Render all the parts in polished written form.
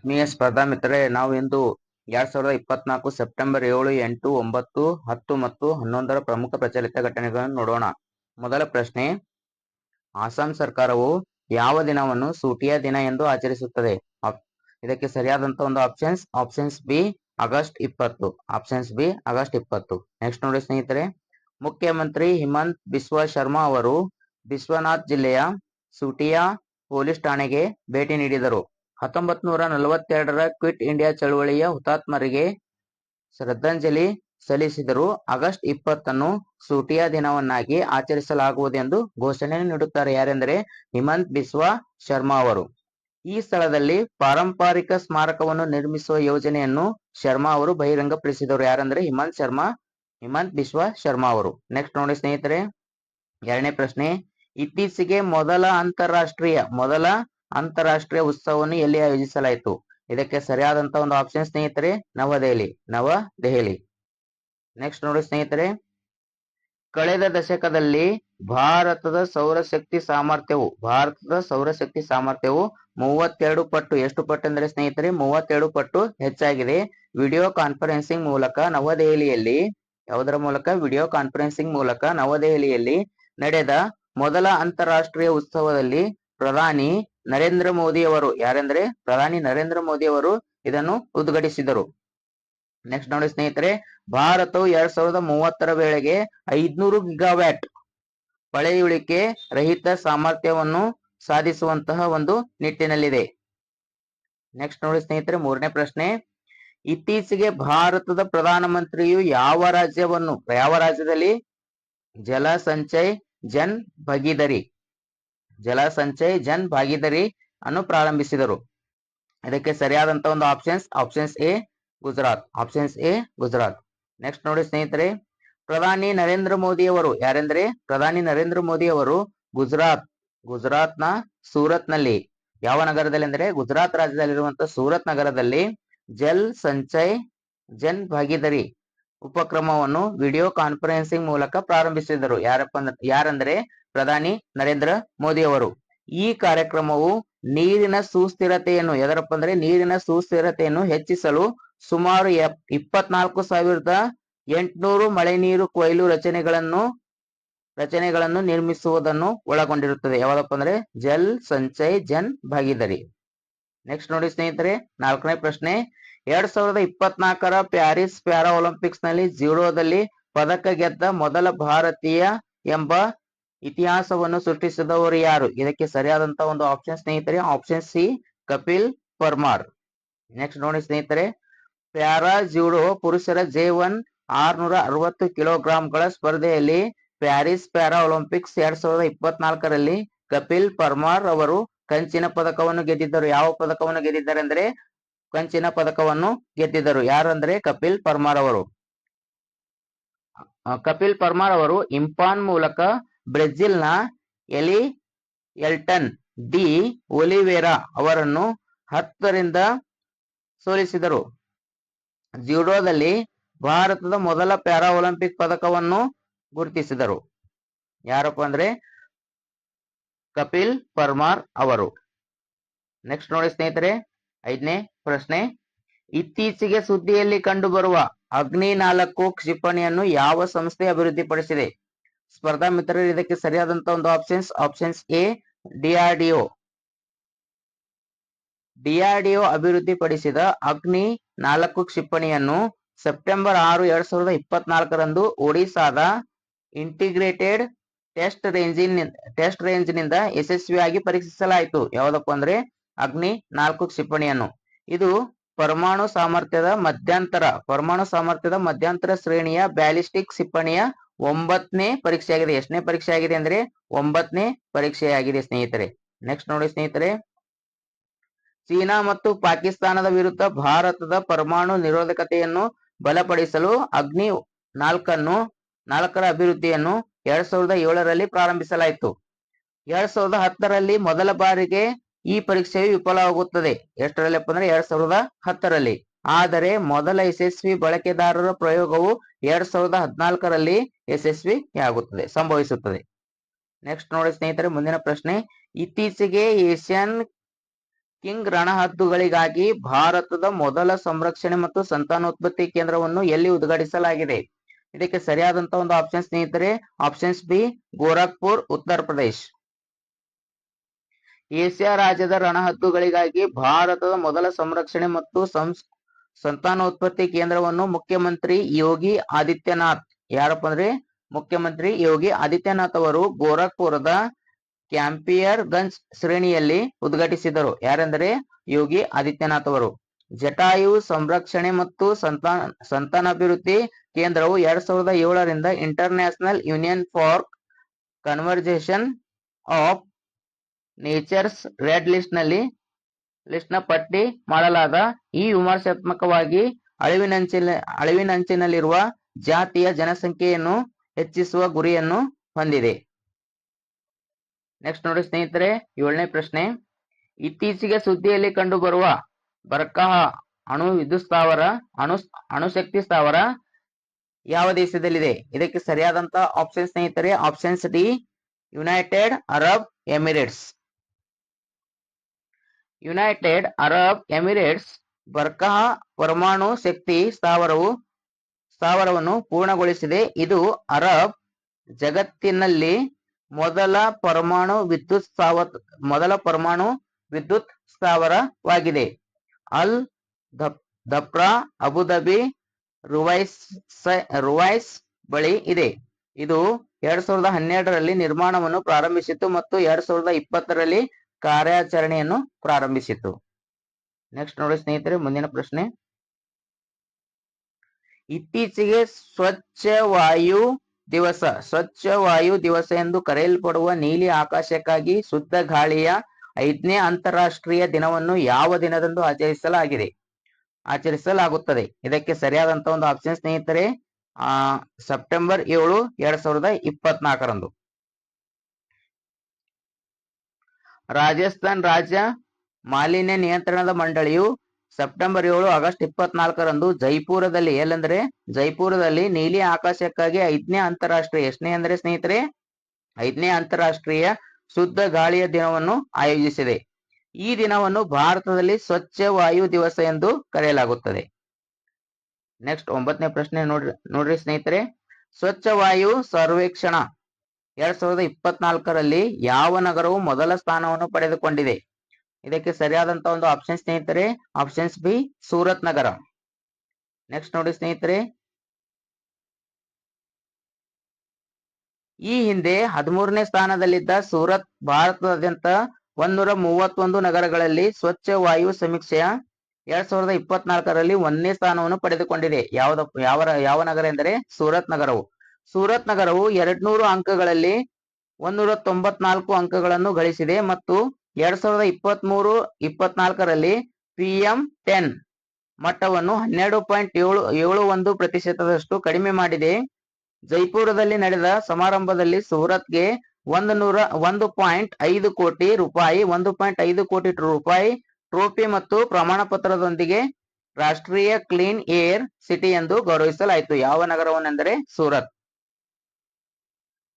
ಆತ್ಮೀಯ ಸ್ಪರ್ಧಾ ಮಿತ್ರರೇ, ನಾವು ಇಂದು 2024 ಸೆಪ್ಟೆಂಬರ್ 7, 8, 9, 10 ಮತ್ತು 11ರ ಪ್ರಮುಖ ಪ್ರಚಲಿತ ಘಟನೆಗಳನ್ನು ನೋಡೋಣ. ಮೊದಲ ಪ್ರಶ್ನೆ, ಅಸ್ಸಾಂ ಸರ್ಕಾರವು ಯಾವ ದಿನವನ್ನು ಸೂಟಿಯ ದಿನ ಎಂದು ಆಚರಿಸುತ್ತದೆ? ಇದಕ್ಕೆ ಸರಿಯಾದಂತ ಒಂದು options B August 20. Options B August 20. Next ನೋಡಿ ಸ್ನೇಹಿತರೆ, ಮುಖ್ಯಮಂತ್ರಿ ಹಿಮಂತ್ ಬಿಸ್ವಾ ಶರ್ಮಾ ಅವರು ಬಿಸ್ವನಾಥ್ ಜಿಲ್ಲೆಯ ಸೂಟಿಯಾ ಪೊಲೀಸ್ ಠಾಣೆಗೆ ಭೇಟಿ ನೀಡಿದರು. 1942ರ ಕ್ವಿಟ್ ಇಂಡಿಯಾ ಚಳವಳಿಯ ಹುತಾತ್ಮರಿಗೆ ಶ್ರದ್ಧಾಂಜಲಿ ಸಲ್ಲಿಸಿದರು. ಆಗಸ್ಟ್ 20 ಸೂಟಿಯಾ ದಿನವನ್ನಾಗಿ ಆಚರಿಸಲಾಗುವುದೆಂದು ಘೋಷಣೆ ನೀಡುತ್ತಾರೆ. ಯಾರೆಂದರೆ ಹಿಮಂತ್ ಬಿಸ್ವಾ ಶರ್ಮಾ ಅವರು. ಈ ಸ್ಥಳದಲ್ಲಿ ಪಾರಂಪರಿಕ ಸ್ಮಾರಕವನ್ನು ನಿರ್ಮಿಸುವ ಯೋಜನೆಯನ್ನು ಶರ್ಮಾ ಅವರು ಬಹಿರಂಗಪಡಿಸಿದರು. ಯಾರೆಂದರೆ ಹಿಮಂತ್ ಬಿಸ್ವಾ ಶರ್ಮಾ ಅವರು. ನೆಕ್ಸ್ಟ್ ನೋಡಿ ಸ್ನೇಹಿತರೆ, ಎರಡನೇ ಪ್ರಶ್ನೆ, ಇತ್ತೀಚೆಗೆ ಮೊದಲ ಅಂತಾರಾಷ್ಟ್ರೀಯ ಉತ್ಸವವನ್ನು ಎಲ್ಲಿ ಆಯೋಜಿಸಲಾಯಿತು? ಇದಕ್ಕೆ ಸರಿಯಾದಂತ ಒಂದು ಆಪ್ಷನ್ ಸ್ನೇಹಿತರೆ ನವದೆಹಲಿ. ನೆಕ್ಸ್ಟ್ ನೋಡಿ ಸ್ನೇಹಿತರೆ, ಕಳೆದ ದಶಕದಲ್ಲಿ ಭಾರತದ ಸೌರಶಕ್ತಿ ಸಾಮರ್ಥ್ಯವು 32 ಪಟ್ಟು, ಎಷ್ಟು ಪಟ್ಟು ಅಂದರೆ ಸ್ನೇಹಿತರೆ 32 ಪಟ್ಟು ಹೆಚ್ಚಾಗಿದೆ. ವಿಡಿಯೋ ಕಾನ್ಫರೆನ್ಸಿಂಗ್ ಮೂಲಕ ನವದೆಹಲಿಯಲ್ಲಿ ನಡೆದ ಮೊದಲ ಅಂತಾರಾಷ್ಟ್ರೀಯ ಉತ್ಸವದಲ್ಲಿ ಪ್ರಧಾನಿ ನರೇಂದ್ರ ಮೋದಿ ಅವರು ಇದನ್ನು ಉದ್ಘಾಟಿಸಿದರು. ನೆಕ್ಸ್ಟ್ ನೋಡಿ ಸ್ನೇಹಿತರೆ, ಭಾರತವು 2030ರ ವೇಳೆಗೆ 500 ಗಿಗಾವ್ಯಾಟ್ ಪಳೆಯುಳಿಕೆ ರಹಿತ ಸಾಮರ್ಥ್ಯವನ್ನು ಸಾಧಿಸುವಂತಹ ಒಂದು ನಿಟ್ಟಿನಲ್ಲಿದೆ. ನೆಕ್ಸ್ಟ್ ನೋಡಿ ಸ್ನೇಹಿತರೆ, ಮೂರನೇ ಪ್ರಶ್ನೆ, ಇತ್ತೀಚೆಗೆ ಭಾರತದ ಪ್ರಧಾನಮಂತ್ರಿಯು ಯಾವ ರಾಜ್ಯದಲ್ಲಿ ಜಲ ಸಂಚಯ್ ಜನ್ ಭಾಗೀದಾರಿ ಅನ್ನು ಪ್ರಾರಂಭಿಸಿದರು? ಇದಕ್ಕೆ ಸರಿಯಾದಂತ ಒಂದು ಆಪ್ಷನ್ಸ್ ಎ ಗುಜರಾತ್. ನೆಕ್ಸ್ಟ್ ನೋಡಿ ಸ್ನೇಹಿತರೆ, ಪ್ರಧಾನಿ ನರೇಂದ್ರ ಮೋದಿ ಅವರು ಗುಜರಾತ್ನ ಸೂರತ್ನಲ್ಲಿ ಯಾವ ನಗರದಲ್ಲಿ ಅಂದರೆ ಗುಜರಾತ್ ರಾಜ್ಯದಲ್ಲಿರುವಂತಹ ಸೂರತ್ ನಗರದಲ್ಲಿ ಜಲ್ ಸಂಚಯ್ ಜನ್ ಭಾಗೀದಾರಿ ಉಪಕ್ರಮವನ್ನು ವಿಡಿಯೋ ಕಾನ್ಫರೆನ್ಸಿಂಗ್ ಮೂಲಕ ಪ್ರಾರಂಭಿಸಿದರು. ಯಾರಂದ್ರೆ ಪ್ರಧಾನಿ ನರೇಂದ್ರ ಮೋದಿ ಅವರು. ಈ ಕಾರ್ಯಕ್ರಮವು ನೀರಿನ ಸುಸ್ಥಿರತೆಯನ್ನು ಹೆಚ್ಚಿಸಲು ಸುಮಾರು 24,800 ಮಳೆ ನೀರು ಕೊಯ್ಲು ರಚನೆಗಳನ್ನು ನಿರ್ಮಿಸುವುದನ್ನು ಒಳಗೊಂಡಿರುತ್ತದೆ. ಯಾವ್ದಪ್ಪ ಅಂದ್ರೆ ಜಲ್ ಸಂಚಯ್ ಜನ್ ಭಾಗೀದಾರಿ. ನೆಕ್ಸ್ಟ್ ನೋಡಿ ಸ್ನೇಹಿತರೆ, ನಾಲ್ಕನೇ ಪ್ರಶ್ನೆ, 2024ರ ಪ್ಯಾರಿಸ್ ಪ್ಯಾರಾ ಒಲಿಂಪಿಕ್ಸ್ ನಲ್ಲಿ ಜೂಡೋದಲ್ಲಿ ಪದಕ ಗೆದ್ದ ಮೊದಲ ಭಾರತೀಯ ಎಂಬ ಇತಿಹಾಸವನ್ನು ಸೃಷ್ಟಿಸಿದವರು ಯಾರು? ಇದಕ್ಕೆ ಸರಿಯಾದಂತ ಒಂದು ಆಪ್ಷನ್ ಸ್ನೇಹಿತರೆ option C Kapil Parmar. Next ನೋಡಿ ಸ್ನೇಹಿತರೆ, ಪ್ಯಾರಾ ಜೂಡೋ ಪುರುಷರ J1 660 ಕಿಲೋಗ್ರಾಂಗಳ ಸ್ಪರ್ಧೆಯಲ್ಲಿ ಪ್ಯಾರಿಸ್ ಪ್ಯಾರಾ ಒಲಿಂಪಿಕ್ಸ್ 2024ರಲ್ಲಿ ಕಪಿಲ್ ಪರ್ಮಾರ್ ಅವರು ಕಂಚಿನ ಪದಕವನ್ನು ಗೆದ್ದಿದ್ದರು. ಯಾವ ಪದಕವನ್ನು ಗೆದ್ದಿದ್ದಾರೆ ಅಂದ್ರೆ ಕಂಚಿನ ಪದಕವನ್ನು ಗೆದ್ದಿದ್ದರು. ಯಾರಂದ್ರೆ ಕಪಿಲ್ ಪರ್ಮಾರ್ ಅವರು ಇಂಫಾಲ್ ಮೂಲಕ ಬ್ರೆಜಿಲ್ನ ಎಲ್ಟನ್ ಡಿ ಒಲಿವೇರಾ ಅವರನ್ನು 10ರಿಂದ ಸೋಲಿಸಿದರು. ಜೂಡೋದಲ್ಲಿ ಭಾರತದ ಮೊದಲ ಪ್ಯಾರಾ ಒಲಿಂಪಿಕ್ ಪದಕವನ್ನು ಗುರುತಿಸಿದರು. ಯಾರಪ್ಪ ಅಂದ್ರೆ ಕಪಿಲ್ ಪರ್ಮಾರ್ ಅವರು. ನೆಕ್ಸ್ಟ್ ನೋಡಿ ಸ್ನೇಹಿತರೆ, ಐದನೇ ಪ್ರಶ್ನೆ, ಇತ್ತೀಚೆಗೆ ಸುದ್ದಿಯಲ್ಲಿ ಕಂಡುಬರುವ ಅಗ್ನಿ 4 ಕ್ಷಿಪಣಿಯನ್ನು ಯಾವ ಸಂಸ್ಥೆ ಅಭಿವೃದ್ಧಿಪಡಿಸಿದೆ? ಸ್ಪರ್ಧಾ ಮಿತ್ರರು, ಇದಕ್ಕೆ ಸರಿಯಾದಂತ ಒಂದು ಆಪ್ಷನ್ಸ್ ಎ ಡಿಆರ್ಡಿಒ ಅಭಿವೃದ್ಧಿಪಡಿಸಿದ ಅಗ್ನಿ 4 ಕ್ಷಿಪಣಿಯನ್ನು ಸೆಪ್ಟೆಂಬರ್ 6, 2024ರಂದು ಒಡಿಶಾದ ಇಂಟಿಗ್ರೇಟೆಡ್ ಟೆಸ್ಟ್ ರೇಂಜ್ ನಿಂದ ಯಶಸ್ವಿಯಾಗಿ ಪರೀಕ್ಷಿಸಲಾಯಿತು. ಯಾವುದಪ್ಪ ಅಂದ್ರೆ ಅಗ್ನಿ 4 ಕ್ಷಿಪಣಿಯನ್ನು. ಇದು ಪರಮಾಣು ಸಾಮರ್ಥ್ಯದ ಮಧ್ಯಂತರ ಶ್ರೇಣಿಯ ಬ್ಯಾಲಿಸ್ಟಿಕ್ ಕ್ಷಿಪಣಿಯ 9ನೇ ಪರೀಕ್ಷೆಯಾಗಿದೆ. ಎಷ್ಟನೇ ಪರೀಕ್ಷೆಯಾಗಿದೆ ಅಂದ್ರೆ 9ನೇ ಪರೀಕ್ಷೆಯಾಗಿದೆ ಸ್ನೇಹಿತರೆ. ನೆಕ್ಸ್ಟ್ ನೋಡಿ ಸ್ನೇಹಿತರೆ, ಚೀನಾ ಮತ್ತು ಪಾಕಿಸ್ತಾನದ ವಿರುದ್ಧ ಭಾರತದ ಪರಮಾಣು ನಿರೋಧಕತೆಯನ್ನು ಬಲಪಡಿಸಲು ಅಗ್ನಿ 4ರ ಅಭಿವೃದ್ಧಿಯನ್ನು 2007ರಲ್ಲಿ ಪ್ರಾರಂಭಿಸಲಾಯಿತು. 2010ರಲ್ಲಿ ಮೊದಲ ಬಾರಿಗೆ ಈ ಪರೀಕ್ಷೆಯು ವಿಫಲವಾಗುತ್ತದೆ. ಎಷ್ಟರಲ್ಲಪ್ಪ ಅಂದ್ರೆ 2010ರಲ್ಲಿ. ಆದರೆ ಮೊದಲ ಯಶಸ್ವಿ ಬಳಕೆದಾರರ ಪ್ರಯೋಗವು 2014ರಲ್ಲಿ ಸಂಭವಿಸುತ್ತದೆ. ನೆಕ್ಸ್ಟ್ ನೋಡಿ ಸ್ನೇಹಿತರೆ, ಮುಂದಿನ ಪ್ರಶ್ನೆ, ಇತ್ತೀಚೆಗೆ ಏಷ್ಯನ್ ಕಿಂಗ್ ರಣಹದ್ದುಗಳಿಗಾಗಿ ಭಾರತದ ಮೊದಲ ಸಂರಕ್ಷಣೆ ಮತ್ತು ಸಂತಾನೋತ್ಪತ್ತಿ ಕೇಂದ್ರವನ್ನು ಎಲ್ಲಿ ಉದ್ಘಾಟಿಸಲಾಗಿದೆ? ಇದಕ್ಕೆ ಸರಿಯಾದಂತ ಒಂದು ಆಪ್ಷನ್ ಸ್ನೇಹಿತರೆ options B Gorakhpur Uttar Pradesh. Asia ರಾಜ್ಯದ ರಣಹದ್ದುಗಳಿಗಾಗಿ ಭಾರತದ ಮೊದಲ ಸಂರಕ್ಷಣೆ ಮತ್ತು ಸಂತಾನೋತ್ಪತ್ತಿ ಕೇಂದ್ರವನ್ನು ಮುಖ್ಯಮಂತ್ರಿ ಯೋಗಿ ಆದಿತ್ಯನಾಥ್, ಯಾರಪ್ಪ ಅಂದ್ರೆ ಮುಖ್ಯಮಂತ್ರಿ ಯೋಗಿ ಆದಿತ್ಯನಾಥ್ ಅವರು ಗೋರಖ್ಪುರದ ಕ್ಯಾಂಪಿಯರ್ ಗಂಜ್ ಶ್ರೇಣಿಯಲ್ಲಿ ಉದ್ಘಾಟಿಸಿದರು. ಯಾರೆಂದರೆ ಯೋಗಿ ಆದಿತ್ಯನಾಥ್ ಅವರು. ಜಟಾಯು ಸಂರಕ್ಷಣೆ ಮತ್ತು ಸಂತಾನಾಭಿವೃದ್ಧಿ ಕೇಂದ್ರವು 2007ರಿಂದ International Union for Conservation of Nature's Red ಲಿಸ್ಟ್ನ ಪಟ್ಟಿ ಮಾಡಲಾದ ಈ ವಿಮರ್ಶಾತ್ಮಕವಾಗಿ ಅಳಿವಿನಂಚಿನಲ್ಲಿರುವ ಜಾತಿಯ ಜನಸಂಖ್ಯೆಯನ್ನು ಹೆಚ್ಚಿಸುವ ಗುರಿಯನ್ನು ಹೊಂದಿದೆ. ನೆಕ್ಸ್ಟ್ ನೋಡಿ ಸ್ನೇಹಿತರೆ 7ನೇ ಪ್ರಶ್ನೆ. ಇತ್ತೀಚೆಗೆ ಸುದ್ದಿಯಲ್ಲಿ ಕಂಡುಬರುವ ಬರ್ಖಾ ಅಣು ವಿದ್ಯುತ್ ಸ್ಥಾವರ ಅಣುಶಕ್ತಿ ಸ್ಥಾವರ ಯಾವ ದೇಶದಲ್ಲಿದೆ? ಇದಕ್ಕೆ ಸರಿಯಾದಂತ ಆಪ್ಷನ್ ಸ್ನೇಹಿತರೆ options D United Arab Emirates. United Arab Emirates Barakah ಪರಮಾಣು ಶಕ್ತಿ ಸ್ಥಾವರವನ್ನು ಪೂರ್ಣಗೊಳಿಸಿದೆ. ಇದು ಅರಬ್ ಜಗತ್ತಿನಲ್ಲಿ ಮೊದಲ ಪರಮಾಣು ವಿದ್ಯುತ್ ಸ್ಥಾವರವಾಗಿದೆ. ಅಲ್ ಧಫ್ರಾ ಅಬುಧಾಬಿ ರುವೈಸ್ ಬಳಿ ಇದೆ. ಇದು 2012ರಲ್ಲಿ ನಿರ್ಮಾಣವನ್ನು ಪ್ರಾರಂಭಿಸಿತು ಮತ್ತು 2020ರಲ್ಲಿ ಕಾರ್ಯಾಚರಣೆಯನ್ನು ಪ್ರಾರಂಭಿಸಿತು. ನೆಕ್ಸ್ಟ್ ನೋಡಿ ಸ್ನೇಹಿತರೆ ಮುಂದಿನ ಪ್ರಶ್ನೆ. ಇತ್ತೀಚೆಗೆ ಸ್ವಚ್ಛ ವಾಯು ದಿವಸ ಎಂದು ಕರೆಯಲ್ಪಡುವ ನೀಲಿ ಆಕಾಶಕ್ಕಾಗಿ ಶುದ್ಧ ಗಾಳಿಯ 5ನೇ ಅಂತಾರಾಷ್ಟ್ರೀಯ ದಿನವನ್ನು ಯಾವ ದಿನದಂದು ಆಚರಿಸಲಾಗುತ್ತದೆ? ಇದಕ್ಕೆ ಸರಿಯಾದಂತ ಒಂದು ಆಪ್ಷನ್ ಸ್ನೇಹಿತರೆ ಸೆಪ್ಟೆಂಬರ್ 7, 2024ರಂದು. ರಾಜಸ್ಥಾನ್ ರಾಜ್ಯ ಮಾಲಿನ್ಯ ನಿಯಂತ್ರಣದ ಮಂಡಳಿಯು ಸೆಪ್ಟೆಂಬರ್ 7, ಆಗಸ್ಟ್ 24ರಂದು ಜೈಪುರದಲ್ಲಿ ಜೈಪುರದಲ್ಲಿ ನೀಲಿ ಆಕಾಶಕ್ಕಾಗಿ 5ನೇ ಅಂತಾರಾಷ್ಟ್ರೀಯ ಎಷ್ಟನೇ ಅಂದ್ರೆ ಸ್ನೇಹಿತರೆ 5ನೇ ಅಂತಾರಾಷ್ಟ್ರೀಯ ಶುದ್ಧ ಗಾಳಿಯ ದಿನವನ್ನು ಆಯೋಜಿಸಿದೆ. ಈ ದಿನವನ್ನು ಭಾರತದಲ್ಲಿ ಸ್ವಚ್ಛ ವಾಯು ದಿವಸ ಎಂದು ಕರೆಯಲಾಗುತ್ತದೆ. ನೆಕ್ಸ್ಟ್ 9ನೇ ಪ್ರಶ್ನೆ ನೋಡ್ರಿ ಸ್ನೇಹಿತರೆ. ಸ್ವಚ್ಛ ವಾಯು ಸರ್ವೇಕ್ಷಣ 2024ರಲ್ಲಿ ಯಾವ ನಗರವು ಮೊದಲ ಸ್ಥಾನವನ್ನು ಪಡೆದುಕೊಂಡಿದೆ? ಇದಕ್ಕೆ ಸರಿಯಾದಂತ ಒಂದು ಆಪ್ಷನ್ ಸ್ನೇಹಿತರೆ ಆಪ್ಷನ್ಸ್ ಬಿ ಸೂರತ್ ನಗರ. ನೆಕ್ಸ್ಟ್ ನೋಡಿ ಸ್ನೇಹಿತರೆ, ಈ ಹಿಂದೆ 13ನೇ ಸ್ಥಾನದಲ್ಲಿದ್ದ ಸೂರತ್ ಭಾರತದಾದ್ಯಂತ 131 ನಗರಗಳಲ್ಲಿ ಸ್ವಚ್ಛ ವಾಯು ಸಮೀಕ್ಷೆಯ 2024ರಲ್ಲಿ 1ನೇ ಸ್ಥಾನವನ್ನು ಪಡೆದುಕೊಂಡಿದೆ. ಯಾವ ನಗರ ಎಂದರೆ ಸೂರತ್ ನಗರವು. ಸೂರತ್ ನಗರವು 200 ಅಂಕಗಳಲ್ಲಿ 194 ಅಂಕಗಳನ್ನು ಗಳಿಸಿದೆ ಮತ್ತು 2023-24ರಲ್ಲಿ PM10 ಮಟ್ಟವನ್ನು 12.71% ಕಡಿಮೆ ಮಾಡಿದೆ. ಜೈಪುರದಲ್ಲಿ ನಡೆದ ಸಮಾರಂಭದಲ್ಲಿ ಸೂರತ್ಗೆ 1.5 ಕೋಟಿ ರೂಪಾಯಿ ಟ್ರೋಫಿ ಮತ್ತು ಪ್ರಮಾಣ ಪತ್ರದೊಂದಿಗೆ ರಾಷ್ಟ್ರೀಯ ಕ್ಲೀನ್ ಏರ್ ಸಿಟಿ ಎಂದು ಗೌರವಿಸಲಾಯಿತು. ಯಾವ ನಗರವನ್ನೆಂದರೆ ಸೂರತ್.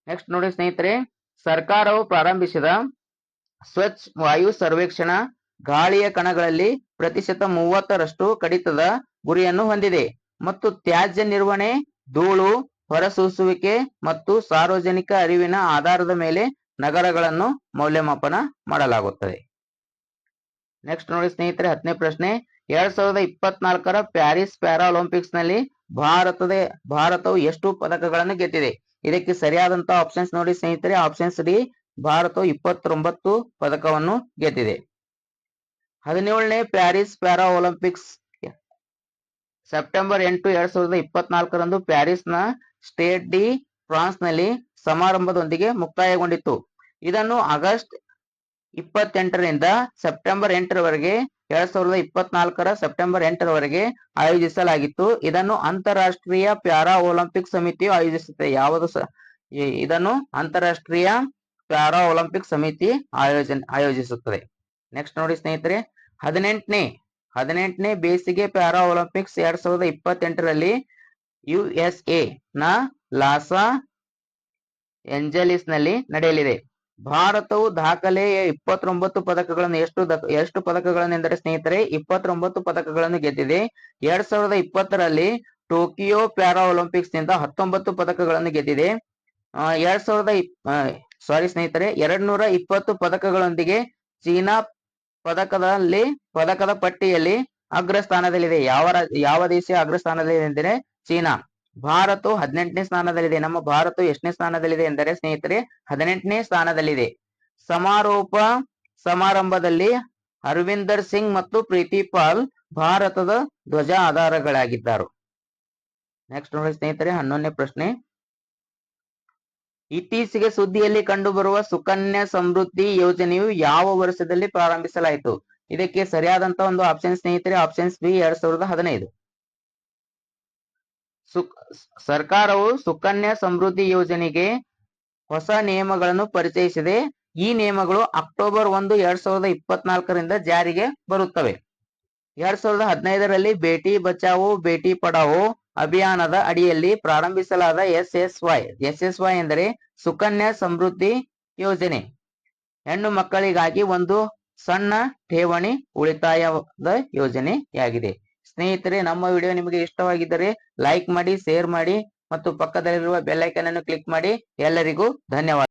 ನೆಕ್ಸ್ಟ್ ನೋಡಿ ಸ್ನೇಹಿತರೆ, ಸರ್ಕಾರವು ಪ್ರಾರಂಭಿಸಿದ ಸ್ವಚ್ಛ ವಾಯು ಸರ್ವೇಕ್ಷಣ ಗಾಳಿಯ ಕಣಗಳಲ್ಲಿ 30% ಕಡಿತದ ಗುರಿಯನ್ನು ಹೊಂದಿದೆ ಮತ್ತು ತ್ಯಾಜ್ಯ ನಿರ್ವಹಣೆ, ಧೂಳು ಹೊರಸೂಸುವಿಕೆ ಮತ್ತು ಸಾರ್ವಜನಿಕ ಅರಿವಿನ ಆಧಾರದ ಮೇಲೆ ನಗರಗಳನ್ನು ಮೌಲ್ಯಮಾಪನ ಮಾಡಲಾಗುತ್ತದೆ. ನೆಕ್ಸ್ಟ್ ನೋಡಿ ಸ್ನೇಹಿತರೆ 10ನೇ ಪ್ರಶ್ನೆ. 2024ರ ಪ್ಯಾರಿಸ್ ಪ್ಯಾರಾಒಲಿಂಪಿಕ್ಸ್ ನಲ್ಲಿ ಭಾರತವು ಎಷ್ಟು ಪದಕಗಳನ್ನು ಗೆದ್ದಿದೆ? ಇದಕ್ಕೆ ಸರಿಯಾದಂತ ಆಪ್ಷನ್ಸ್ ನೋಡಿ ಸ್ನೇಹಿತರೆ ಆಪ್ಷನ್ಸ್ ಡಿ ಭಾರತವು 29 ಪದಕವನ್ನು ಗೆದ್ದಿದೆ. 17ನೇ ಪ್ಯಾರಿಸ್ ಪ್ಯಾರಾಒಲಿಂಪಿಕ್ಸ್ ಸೆಪ್ಟೆಂಬರ್ 8, 2024ರಂದು ಪ್ಯಾರಿಸ್ನ ಸ್ಟೇಡ್ ಡಿ ಫ್ರಾನ್ಸ್ ನಲ್ಲಿ ಸಮಾರಂಭದೊಂದಿಗೆ ಮುಕ್ತಾಯಗೊಂಡಿತು. ಇದನ್ನು ಆಗಸ್ಟ್ 28ರಿಂದ ಸೆಪ್ಟೆಂಬರ್ 8ರವರೆಗೆ 2024ರ ಸೆಪ್ಟೆಂಬರ್ 8ರವರೆಗೆ ಆಯೋಜಿಸಲಾಗಿತ್ತು. ಇದನ್ನು ಅಂತಾರಾಷ್ಟ್ರೀಯ ಪ್ಯಾರಾ ಒಲಿಂಪಿಕ್ ಸಮಿತಿಯು ಆಯೋಜಿಸುತ್ತದೆ. ಇದನ್ನು ಅಂತಾರಾಷ್ಟ್ರೀಯ ಪ್ಯಾರಾ ಒಲಿಂಪಿಕ್ ಸಮಿತಿ ಆಯೋಜಿಸುತ್ತದೆ. ನೆಕ್ಸ್ಟ್ ನೋಡಿ ಸ್ನೇಹಿತರೆ 18ನೇ ಬೇಸಿಗೆ ಪ್ಯಾರಾ ಒಲಿಂಪಿಕ್ಸ್ 2028ರಲ್ಲಿ USA ನ ಲಾಸ್ ಏಂಜಲೀಸ್ ನಲ್ಲಿ ನಡೆಯಲಿದೆ. ಭಾರತವು ದಾಖಲೆಯ 29 ಪದಕಗಳನ್ನು ಎಷ್ಟು ಪದಕಗಳನ್ನು ಎಂದರೆ ಸ್ನೇಹಿತರೆ 29 ಪದಕಗಳನ್ನು ಗೆದ್ದಿದೆ. 2020ರಲ್ಲಿ ಟೋಕಿಯೋ ಪ್ಯಾರಾ ಒಲಿಂಪಿಕ್ಸ್ ನಿಂದ 19 ಪದಕಗಳನ್ನು ಗೆದ್ದಿದೆ. ಸ್ನೇಹಿತರೆ 220 ಪದಕಗಳೊಂದಿಗೆ ಚೀನಾ ಪದಕದ ಪಟ್ಟಿಯಲ್ಲಿ ಅಗ್ರ ಸ್ಥಾನದಲ್ಲಿದೆ. ಯಾವ ದೇಶ ಅಗ್ರ ಸ್ಥಾನದಲ್ಲಿದೆ ಎಂದರೆ ಚೀನಾ. ಭಾರತವು 18ನೇ ಸ್ಥಾನದಲ್ಲಿದೆ. ನಮ್ಮ ಭಾರತವು ಎಷ್ಟನೇ ಸ್ಥಾನದಲ್ಲಿದೆ ಎಂದರೆ ಸ್ನೇಹಿತರೆ 18ನೇ ಸ್ಥಾನದಲ್ಲಿದೆ. ಸಮಾರೋಪ ಸಮಾರಂಭದಲ್ಲಿ ಹರ್ವಿಂದರ್ ಸಿಂಗ್ ಮತ್ತು ಪ್ರೀತಿ ಪಾಲ್ ಭಾರತದ ಧ್ವಜ ಆಧಾರಗಳಾಗಿದ್ದರು. ನೆಕ್ಸ್ಟ್ ನೋಡಿ ಸ್ನೇಹಿತರೆ 11ನೇ ಪ್ರಶ್ನೆ. ಇತ್ತೀಚೆಗೆ ಸುದ್ದಿಯಲ್ಲಿ ಕಂಡುಬರುವ ಸುಕನ್ಯಾ ಸಮೃದ್ಧಿ ಯೋಜನೆಯು ಯಾವ ವರ್ಷದಲ್ಲಿ ಪ್ರಾರಂಭಿಸಲಾಯಿತು? ಇದಕ್ಕೆ ಸರಿಯಾದಂತ ಒಂದು ಆಪ್ಷನ್ ಸ್ನೇಹಿತರೆ ಆಪ್ಷನ್ಸ್ ಬಿ 2015. ಸರ್ಕಾರವು ಸುಕನ್ಯಾ ಸಮೃದ್ಧಿ ಯೋಜನೆಗೆ ಹೊಸ ನಿಯಮಗಳನ್ನು ಪರಿಚಯಿಸಿದೆ. ಈ ನಿಯಮಗಳು ಅಕ್ಟೋಬರ್ 1, 2024ರಿಂದ ಜಾರಿಗೆ ಬರುತ್ತವೆ. 2015ರಲ್ಲಿ ಬೇಟಿ ಬಚಾವೋ ಬೇಟಿ ಪಢಾವೋ ಅಭಿಯಾನದ ಅಡಿಯಲ್ಲಿ ಪ್ರಾರಂಭಿಸಲಾದ SSY ಎಂದರೆ ಸುಕನ್ಯಾ ಸಮೃದ್ಧಿ ಯೋಜನೆ ಹೆಣ್ಣು ಮಕ್ಕಳಿಗಾಗಿ ಒಂದು ಸಣ್ಣ ಠೇವಣಿ ಉಳಿತಾಯದ ಯೋಜನೆಯಾಗಿದೆ. ಸ್ನೇಹಿತರೆ, ನಮ್ಮ ವಿಡಿಯೋ ನಿಮಗೆ ಇಷ್ಟವಾಗಿದ್ದರೆ ಲೈಕ್ ಮಾಡಿ, ಶೇರ್ ಮಾಡಿ ಮತ್ತು ಪಕ್ಕದಲ್ಲಿರುವ ಬೆಲ್ ಐಕಾನ್ ಅನ್ನು ಕ್ಲಿಕ್ ಮಾಡಿ. ಎಲ್ಲರಿಗೂ ಧನ್ಯವಾದ.